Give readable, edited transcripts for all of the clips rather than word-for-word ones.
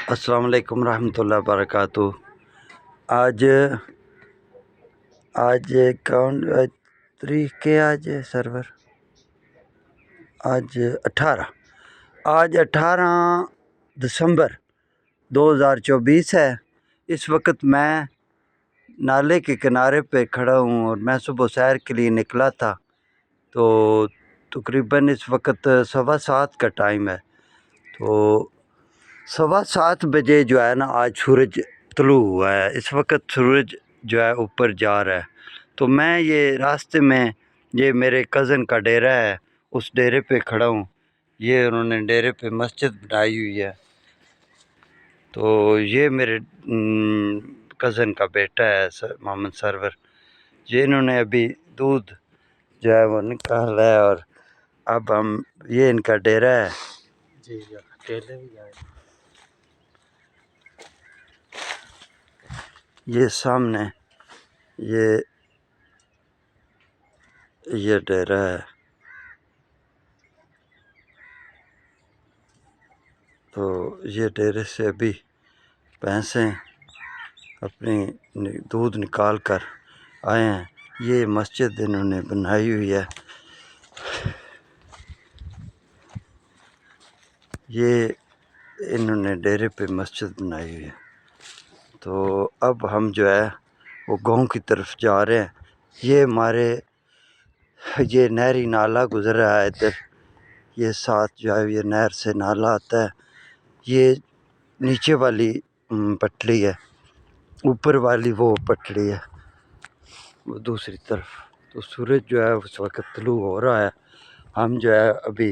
السلام علیکم ورحمۃ اللہ وبرکاتہ۔ آج کون تاریخ کے آج سرور آج 18 دسمبر 2024 ہے۔ اس وقت میں نالے کے کنارے پہ کھڑا ہوں اور میں صبح سیر کے لیے نکلا تھا، تو تقریباً اس وقت 7:15 کا ٹائم ہے۔ تو 7:15 بجے جو ہے نا آج سورج طلوع ہوا ہے۔ اس وقت سورج جو ہے اوپر جا رہا ہے، تو میں یہ راستے میں یہ میرے کزن کا ڈیرا ہے، اس ڈیرے پہ کھڑا ہوں۔ یہ انہوں نے ڈیرے پہ مسجد بنائی ہوئی ہے، تو یہ میرے کزن کا بیٹا ہے محمد سرور، یہ انہوں نے ابھی دودھ جو ہے وہ نکالا ہے، اور اب ہم یہ ان کا ڈیرا ہے۔ جی اکیلے بھی جائیں۔ یہ سامنے یہ ڈیرا ہے، تو یہ ڈیرے سے ابھی بھینسیں اپنی دودھ نکال کر آئے ہیں۔ یہ مسجد انہوں نے بنائی ہوئی ہے، یہ انہوں نے ڈیرے پہ مسجد بنائی ہوئی ہے۔ تو اب ہم جو ہے وہ گاؤں کی طرف جا رہے ہیں۔ یہ نہری نالہ گزر رہا ہے ادھر، یہ ساتھ جو ہے یہ نہر سے نالہ آتا ہے۔ یہ نیچے والی پٹڑی ہے، اوپر والی وہ پٹڑی ہے وہ دوسری طرف۔ تو سورج جو ہے اس وقت طلوع ہو رہا ہے، ہم جو ہے ابھی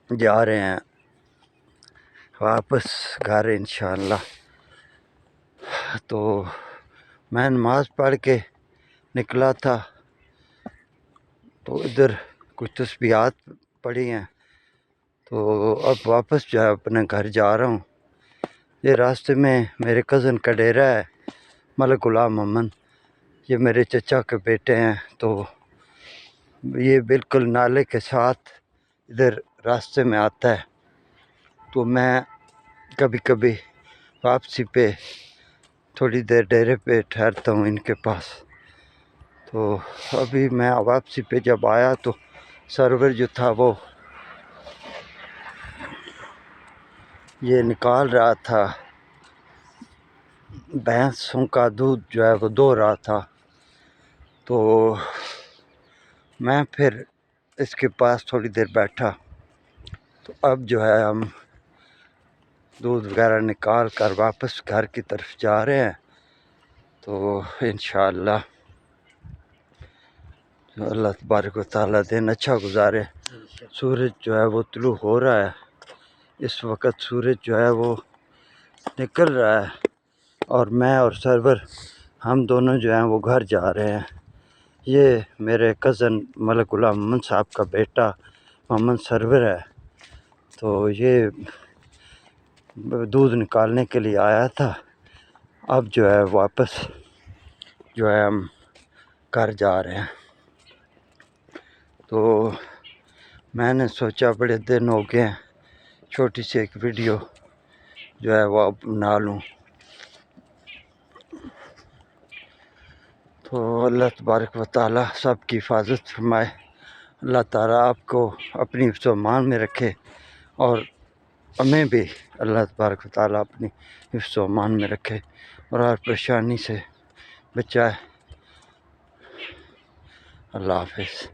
جا رہے ہیں واپس گھر انشاءاللہ۔ تو میں نماز پڑھ کے نکلا تھا، تو ادھر کچھ تسبیحات پڑھی ہیں، تو اب واپس جو ہے اپنے گھر جا رہا ہوں۔ یہ راستے میں میرے کزن کا ڈیرا ہے، ملک غلام محمد، یہ میرے چچا کے بیٹے ہیں۔ تو یہ بالکل نالے کے ساتھ ادھر راستے میں آتا ہے، تو میں کبھی کبھی واپسی پہ تھوڑی دیر ڈیرے پہ ٹھہرتا ہوں ان کے پاس۔ تو ابھی میں واپسی پہ جب آیا تو سرور جو تھا وہ یہ نکال رہا تھا، بھینسوں کا دودھ جو ہے وہ دو رہا تھا۔ تو میں پھر اس کے پاس تھوڑی دیر بیٹھا، تو اب جو ہے ہم دودھ وغیرہ نکال کر واپس گھر کی طرف جا رہے ہیں۔ تو انشاءاللہ اللہ تبارک و تعالیٰ دن اچھا گزارے۔ سورج جو ہے وہ طلوع ہو رہا ہے، اس وقت سورج جو ہے وہ نکل رہا ہے، اور میں اور سرور ہم دونوں جو ہیں وہ گھر جا رہے ہیں۔ یہ میرے کزن ملک غلام محمد صاحب کا بیٹا محمد سرور ہے، تو یہ دودھ نکالنے کے لیے آیا تھا۔ اب جو ہے واپس جو ہے ہم گھر جا رہے ہیں۔ تو میں نے سوچا بڑے دن ہو گئے ہیں، چھوٹی سی ایک ویڈیو جو ہے وہ بنا لوں۔ تو اللہ تبارک و تعالیٰ سب کی حفاظت فرمائے، اللہ تعالیٰ آپ کو اپنی حفظ و امان میں رکھے، اور ہمیں بھی اللہ تبارک و تعالیٰ اپنی حفظ و امان میں رکھے اور ہر پریشانی سے بچائے۔ اللہ حافظ۔